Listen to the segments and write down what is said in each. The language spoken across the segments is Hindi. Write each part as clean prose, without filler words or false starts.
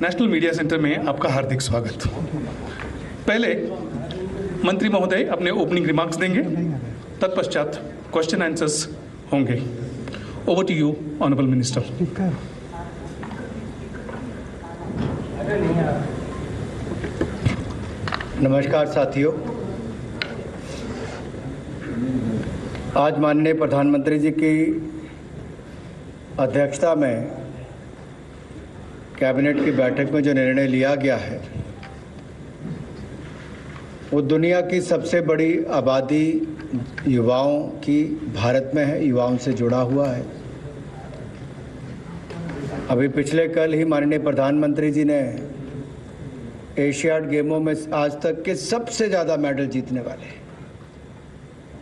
नेशनल मीडिया सेंटर में आपका हार्दिक स्वागत। पहले मंत्री महोदय अपने ओपनिंग रिमार्क्स देंगे, तत्पश्चात क्वेश्चन आंसर्स होंगे। Over to you honourable minister. नमस्कार साथियों, आज माननीय प्रधानमंत्री जी की अध्यक्षता में कैबिनेट की बैठक में जो निर्णय लिया गया है वो दुनिया की सबसे बड़ी आबादी युवाओं की भारत में है, युवाओं से जुड़ा हुआ है। अभी पिछले कल ही माननीय प्रधानमंत्री जी ने एशियाड गेमों में आज तक के सबसे ज़्यादा मेडल जीतने वाले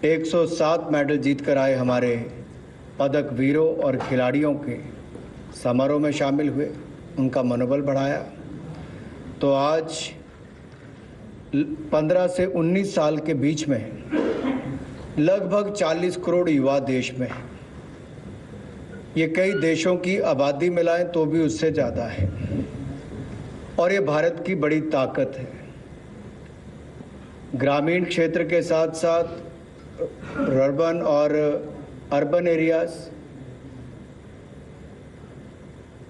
107 मेडल जीत कर आए हमारे पदक वीरों और खिलाड़ियों के समारोह में शामिल हुए, उनका मनोबल बढ़ाया। तो आज 15 से 19 साल के बीच में लगभग 40 करोड़ युवा देश में हैं। ये कई देशों की आबादी मिलाएं तो भी उससे ज़्यादा है और ये भारत की बड़ी ताकत है। ग्रामीण क्षेत्र के साथ साथ अर्बन और अर्बन एरियाज,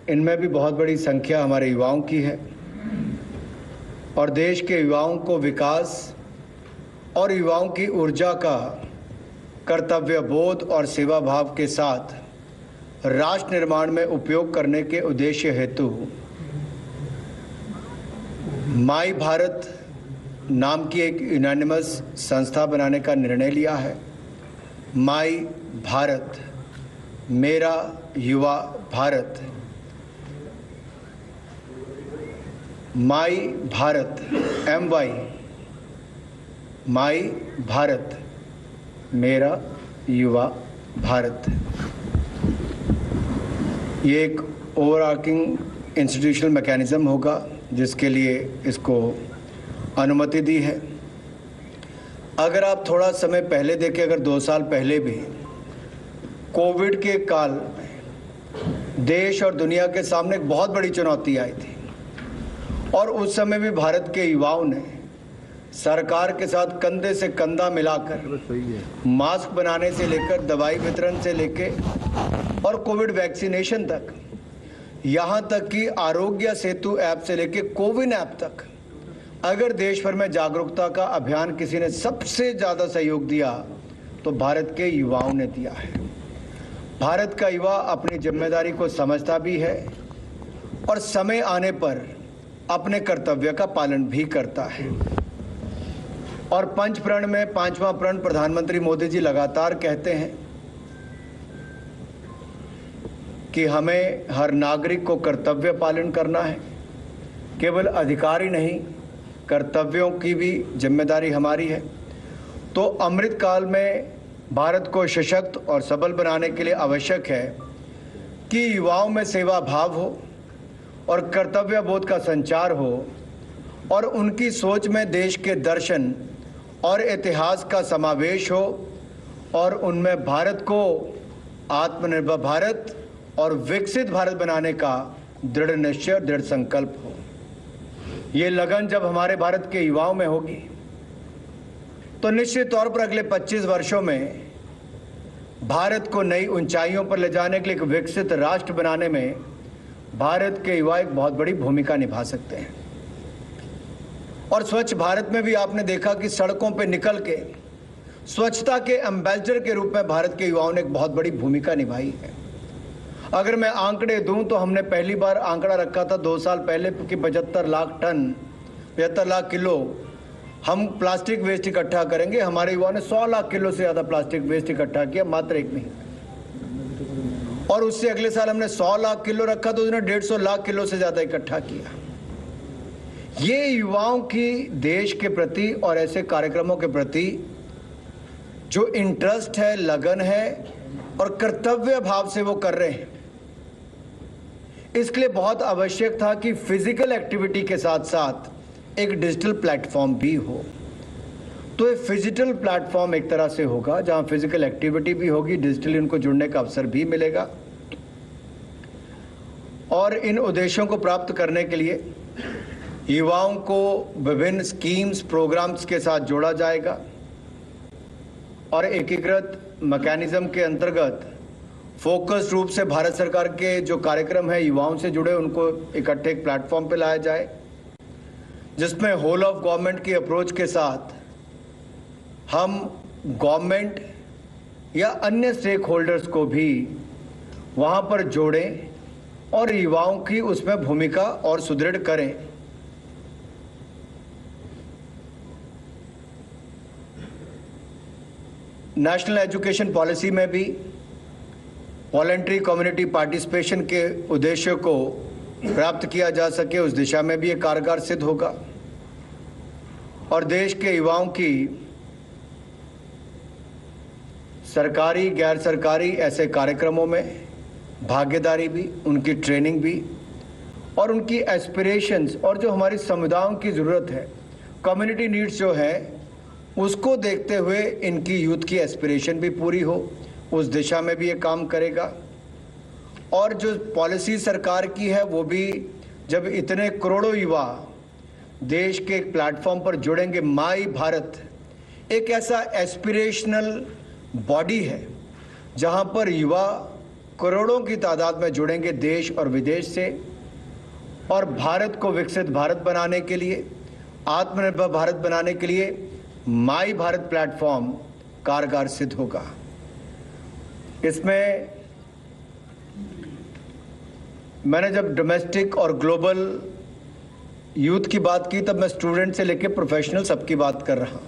इनमें भी बहुत बड़ी संख्या हमारे युवाओं की है और देश के युवाओं को विकास और युवाओं की ऊर्जा का कर्तव्य बोध और सेवा भाव के साथ राष्ट्र निर्माण में उपयोग करने के उद्देश्य हेतु माई भारत नाम की एक यूनानिमस संस्था बनाने का निर्णय लिया है। माई भारत, मेरा युवा भारत, माई भारत MY, माई भारत, मेरा युवा भारत। ये एक ओवरआर्चिंग इंस्टीट्यूशनल मैकेनिज्म होगा जिसके लिए इसको अनुमति दी है। अगर आप थोड़ा समय पहले देखें, अगर 2 साल पहले भी कोविड के काल में देश और दुनिया के सामने एक बहुत बड़ी चुनौती आई थी और उस समय भी भारत के युवाओं ने सरकार के साथ कंधे से कंधा मिलाकर मास्क बनाने से लेकर दवाई वितरण से लेकर और कोविड वैक्सीनेशन तक, यहाँ तक कि आरोग्य सेतु ऐप से लेकर कोविन ऐप तक, अगर देश भर में जागरूकता का अभियान किसी ने सबसे ज़्यादा सहयोग दिया तो भारत के युवाओं ने दिया है। भारत का युवा अपनी जिम्मेदारी को समझता भी है और समय आने पर अपने कर्तव्य का पालन भी करता है। और पंच प्रण में 5वां प्रण प्रधानमंत्री मोदी जी लगातार कहते हैं कि हमें हर नागरिक को कर्तव्य पालन करना है। केवल अधिकार ही नहीं, कर्तव्यों की भी जिम्मेदारी हमारी है। तो अमृत काल में भारत को सशक्त और सबल बनाने के लिए आवश्यक है कि युवाओं में सेवा भाव हो और कर्तव्य बोध का संचार हो और उनकी सोच में देश के दर्शन और इतिहास का समावेश हो और उनमें भारत को आत्मनिर्भर भारत और विकसित भारत बनाने का दृढ़ निश्चय, दृढ़ संकल्प हो। ये लगन जब हमारे भारत के युवाओं में होगी तो निश्चित तौर पर अगले 25 वर्षों में भारत को नई ऊंचाइयों पर ले जाने के लिए एक विकसित राष्ट्र बनाने में भारत के युवा एक बहुत बड़ी भूमिका निभा सकते हैं। और स्वच्छ भारत में भी आपने देखा कि सड़कों पर निकल के स्वच्छता के एम्बेसडर के रूप में भारत के युवाओं ने एक बहुत बड़ी भूमिका निभाई है। अगर मैं आंकड़े दूं तो हमने पहली बार आंकड़ा रखा था 2 साल पहले कि 75 लाख टन, 75 लाख किलो हम प्लास्टिक वेस्ट इकट्ठा करेंगे। हमारे युवाओं ने 100 लाख किलो से ज़्यादा प्लास्टिक वेस्ट इकट्ठा किया मात्र एक महीने। और उससे अगले साल हमने 100 लाख किलो रखा तो उसने 150 लाख किलो से ज़्यादा इकट्ठा किया। ये युवाओं की देश के प्रति और ऐसे कार्यक्रमों के प्रति जो इंटरेस्ट है, लगन है और कर्तव्य भाव से वो कर रहे हैं, इसके लिए बहुत आवश्यक था कि फिजिकल एक्टिविटी के साथ साथ एक डिजिटल प्लेटफॉर्म भी हो। तो ये फिजिकल प्लेटफॉर्म एक तरह से होगा जहां फिजिकल एक्टिविटी भी होगी, डिजिटली उनको जुड़ने का अवसर भी मिलेगा और इन उद्देश्यों को प्राप्त करने के लिए युवाओं को विभिन्न स्कीम्स प्रोग्राम्स के साथ जोड़ा जाएगा और एकीकृत मैकेनिज्म के अंतर्गत फोकस रूप से भारत सरकार के जो कार्यक्रम है युवाओं से जुड़े उनको इकट्ठे एक प्लेटफॉर्म पे लाया जाए, जिसमें होल ऑफ गवर्नमेंट की अप्रोच के साथ हम गवर्नमेंट या अन्य स्टेक होल्डर्स को भी वहां पर जोड़ें और युवाओं की उसमें भूमिका और सुदृढ़ करें। नेशनल एजुकेशन पॉलिसी में भी वॉलंटरी कम्युनिटी पार्टिसिपेशन के उद्देश्य को प्राप्त किया जा सके, उस दिशा में भी ये कारगर सिद्ध होगा और देश के युवाओं की सरकारी गैर सरकारी ऐसे कार्यक्रमों में भागीदारी भी, उनकी ट्रेनिंग भी और उनकी एस्पिरेशंस और जो हमारी समुदायों की ज़रूरत है, कम्युनिटी नीड्स जो है, उसको देखते हुए इनकी यूथ की एस्पिरेशन भी पूरी हो, उस दिशा में भी ये काम करेगा। और जो पॉलिसी सरकार की है वो भी, जब इतने करोड़ों युवा देश के एक प्लेटफॉर्म पर जुड़ेंगे, माई भारत एक ऐसा एस्पिरेशनल बॉडी है जहां पर युवा करोड़ों की तादाद में जुड़ेंगे देश और विदेश से और भारत को विकसित भारत बनाने के लिए, आत्मनिर्भर भारत बनाने के लिए माई भारत प्लेटफॉर्म कारगर सिद्ध होगा। इसमें मैंने जब डोमेस्टिक और ग्लोबल यूथ की बात की तब मैं स्टूडेंट से लेकर प्रोफेशनल सबकी बात कर रहा हूं।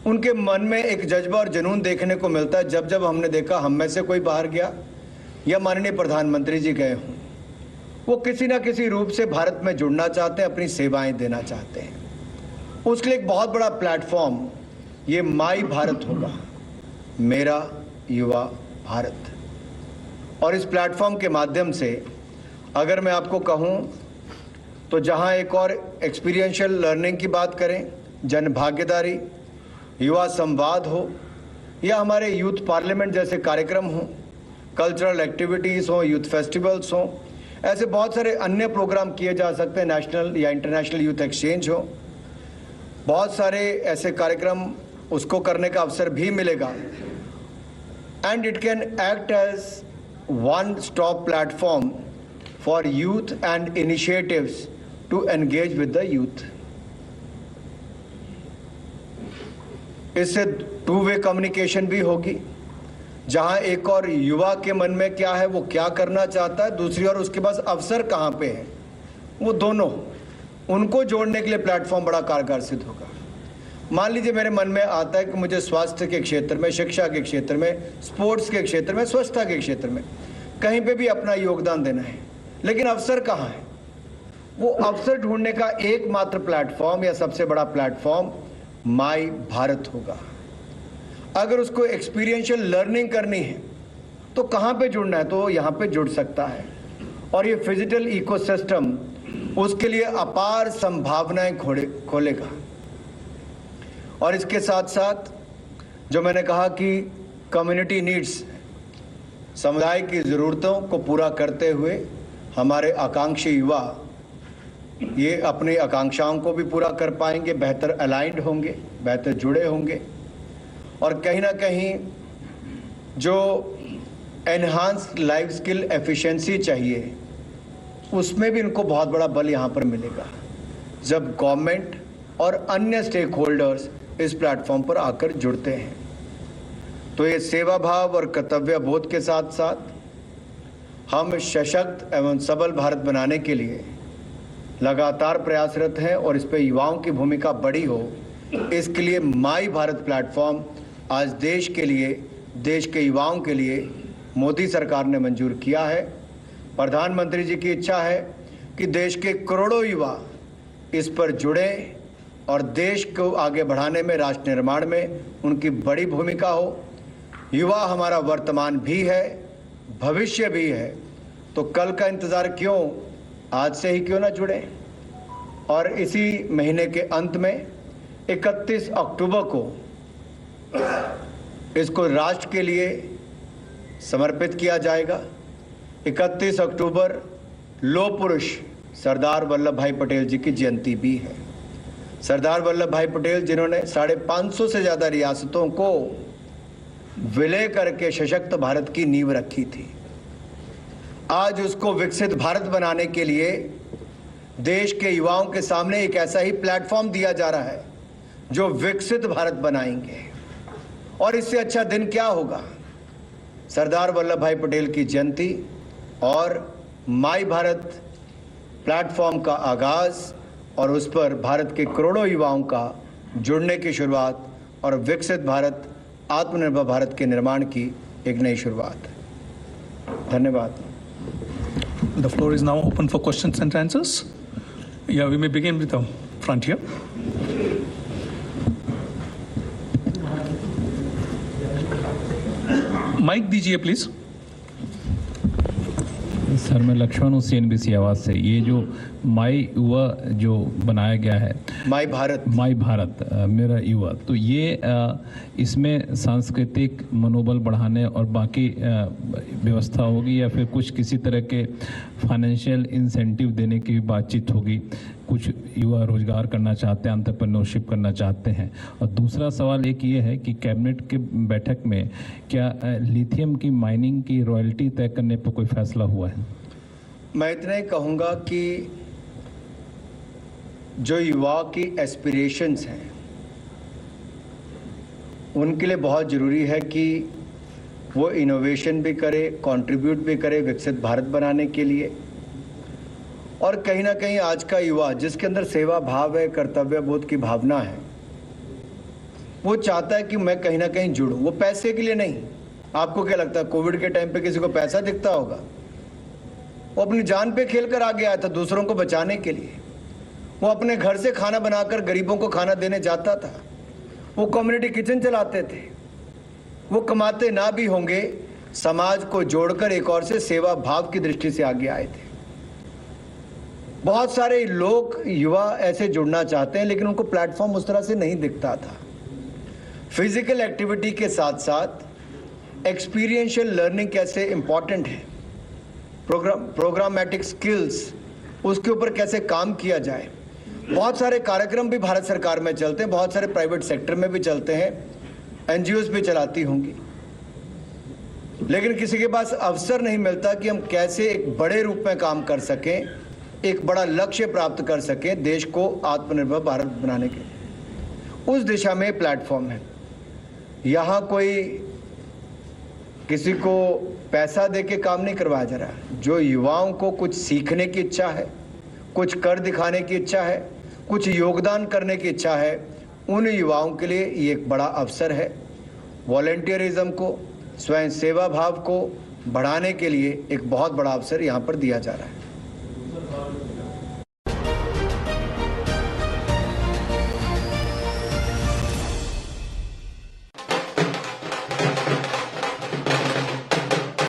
उनके मन में एक जज्बा और जुनून देखने को मिलता है। जब जब हमने देखा हम में से कोई बाहर गया या माननीय प्रधानमंत्री जी गए हों, वो किसी ना किसी रूप से भारत में जुड़ना चाहते हैं, अपनी सेवाएं देना चाहते हैं। उसके लिए एक बहुत बड़ा प्लेटफॉर्म ये माई भारत होगा, मेरा युवा भारत। और इस प्लेटफॉर्म के माध्यम से अगर मैं आपको कहूं तो जहां एक और एक्सपीरियंशियल लर्निंग की बात करें, जन भागीदारी, युवा संवाद हो या हमारे यूथ पार्लियामेंट जैसे कार्यक्रम हो, कल्चरल एक्टिविटीज़ हो, यूथ फेस्टिवल्स हो, ऐसे बहुत सारे अन्य प्रोग्राम किए जा सकते हैं, नेशनल या इंटरनेशनल यूथ एक्सचेंज हो, बहुत सारे ऐसे कार्यक्रम उसको करने का अवसर भी मिलेगा। And it can act as one stop platform for youth and initiatives to engage with the youth. इससे टू वे कम्युनिकेशन भी होगी, जहां एक और युवा के मन में क्या है, वो क्या करना चाहता है, दूसरी ओर उसके पास अवसर कहां पे है, वो दोनों उनको जोड़ने के लिए प्लेटफॉर्म बड़ा कारगर सिद्ध होगा। मान लीजिए मेरे मन में आता है कि मुझे स्वास्थ्य के क्षेत्र में, शिक्षा के क्षेत्र में, स्पोर्ट्स के क्षेत्र में, स्वच्छता के क्षेत्र में कहीं पे भी अपना योगदान देना है, लेकिन अवसर कहाँ है? वो अवसर ढूंढने का एकमात्र प्लेटफॉर्म या सबसे बड़ा प्लेटफॉर्म माई भारत होगा। अगर उसको एक्सपीरियंशियल लर्निंग करनी है तो कहाँ पे जुड़ना है? तो यहाँ पे जुड़ सकता है और ये फिजिकल इकोसिस्टम उसके लिए अपार संभावनाएं खोलेगा। और इसके साथ साथ जो मैंने कहा कि कम्युनिटी नीड्स, समुदाय की ज़रूरतों को पूरा करते हुए हमारे आकांक्षी युवा ये अपनी आकांक्षाओं को भी पूरा कर पाएंगे, बेहतर अलाइंड होंगे, बेहतर जुड़े होंगे और कहीं ना कहीं जो एनहांस्ड लाइफ स्किल एफिशिएंसी चाहिए उसमें भी इनको बहुत बड़ा बल यहाँ पर मिलेगा जब गवर्नमेंट और अन्य स्टेक होल्डर्स इस प्लेटफॉर्म पर आकर जुड़ते हैं। तो ये सेवा भाव और कर्तव्य बोध के साथ साथ हम सशक्त एवं सबल भारत बनाने के लिए लगातार प्रयासरत हैं और इस पर युवाओं की भूमिका बड़ी हो, इसके लिए माई भारत प्लेटफॉर्म आज देश के लिए, देश के युवाओं के लिए मोदी सरकार ने मंजूर किया है। प्रधानमंत्री जी की इच्छा है कि देश के करोड़ों युवा इस पर जुड़ें और देश को आगे बढ़ाने में, राष्ट्र निर्माण में उनकी बड़ी भूमिका हो। युवा हमारा वर्तमान भी है, भविष्य भी है, तो कल का इंतज़ार क्यों, आज से ही क्यों ना जुड़ें। और इसी महीने के अंत में 31 अक्टूबर को इसको राष्ट्र के लिए समर्पित किया जाएगा। 31 अक्टूबर लोह पुरुष सरदार वल्लभ भाई पटेल जी की जयंती भी है। सरदार वल्लभ भाई पटेल जिन्होंने 550 से ज़्यादा रियासतों को विलय करके सशक्त भारत की नींव रखी थी। आज उसको विकसित भारत बनाने के लिए देश के युवाओं के सामने एक ऐसा ही प्लेटफॉर्म दिया जा रहा है जो विकसित भारत बनाएंगे। और इससे अच्छा दिन क्या होगा। सरदार वल्लभ भाई पटेल की जयंती और माई भारत प्लेटफॉर्म का आगाज और उस पर भारत के करोड़ों युवाओं का जुड़ने की शुरुआत और विकसित भारत, आत्मनिर्भर भारत के निर्माण की एक नई शुरुआत है। धन्यवाद। The floor is now open for questions and answers. Yeah, we may begin with the front here. Mike दीजिए प्लीज। सर मैं लक्ष्मण हूँ CNBC आवाज से। ये जो माई युवा जो बनाया गया है, माई भारत मेरा युवा, तो ये इसमें सांस्कृतिक मनोबल बढ़ाने और बाकी व्यवस्था होगी या फिर कुछ किसी तरह के फाइनेंशियल इंसेंटिव देने की बातचीत होगी? कुछ युवा रोजगार करना चाहते हैं, एंटरप्रेन्योरशिप करना चाहते हैं। और दूसरा सवाल एक ये है कि कैबिनेट के बैठक में क्या लिथियम की माइनिंग की रॉयल्टी तय करने पर कोई फैसला हुआ है? मैं इतना ही कहूँगा कि जो युवा की एस्पिरेशंस हैं उनके लिए बहुत ज़रूरी है कि वो इनोवेशन भी करे, कंट्रीब्यूट भी करे विकसित भारत बनाने के लिए। और कहीं ना कहीं आज का युवा जिसके अंदर सेवा भाव है, कर्तव्य बोध की भावना है, वो चाहता है कि मैं कहीं ना कहीं जुड़ूं। वो पैसे के लिए नहीं। आपको क्या लगता है कोविड के टाइम पे किसी को पैसा दिखता होगा? वो अपनी जान पे खेल कर आगे आया था दूसरों को बचाने के लिए। वो अपने घर से खाना बनाकर गरीबों को खाना देने जाता था। वो कम्युनिटी किचन चलाते थे। वो कमाते ना भी होंगे, समाज को जोड़कर एक और से सेवा भाव की दृष्टि से आगे आए थे। बहुत सारे लोग, युवा ऐसे जुड़ना चाहते हैं लेकिन उनको प्लेटफॉर्म उस तरह से नहीं दिखता था। फिजिकल एक्टिविटी के साथ साथ एक्सपीरियंशियल लर्निंग कैसे इंपॉर्टेंट है, प्रोग्रामेटिक स्किल्स, उसके ऊपर कैसे काम किया जाए। बहुत सारे कार्यक्रम भी भारत सरकार में चलते हैं, बहुत सारे प्राइवेट सेक्टर में भी चलते हैं, NGOs भी चलाती होंगी, लेकिन किसी के पास अवसर नहीं मिलता कि हम कैसे एक बड़े रूप में काम कर सकें, एक बड़ा लक्ष्य प्राप्त कर सकें देश को आत्मनिर्भर भारत बनाने के। उस दिशा में प्लेटफॉर्म है। यहाँ कोई किसी को पैसा दे के काम नहीं करवाया जा रहा। जो युवाओं को कुछ सीखने की इच्छा है, कुछ कर दिखाने की इच्छा है, कुछ योगदान करने की इच्छा है, उन युवाओं के लिए ये एक बड़ा अवसर है। वॉलंटियरिज्म को, स्वयं सेवा भाव को बढ़ाने के लिए एक बहुत बड़ा अवसर यहाँ पर दिया जा रहा है।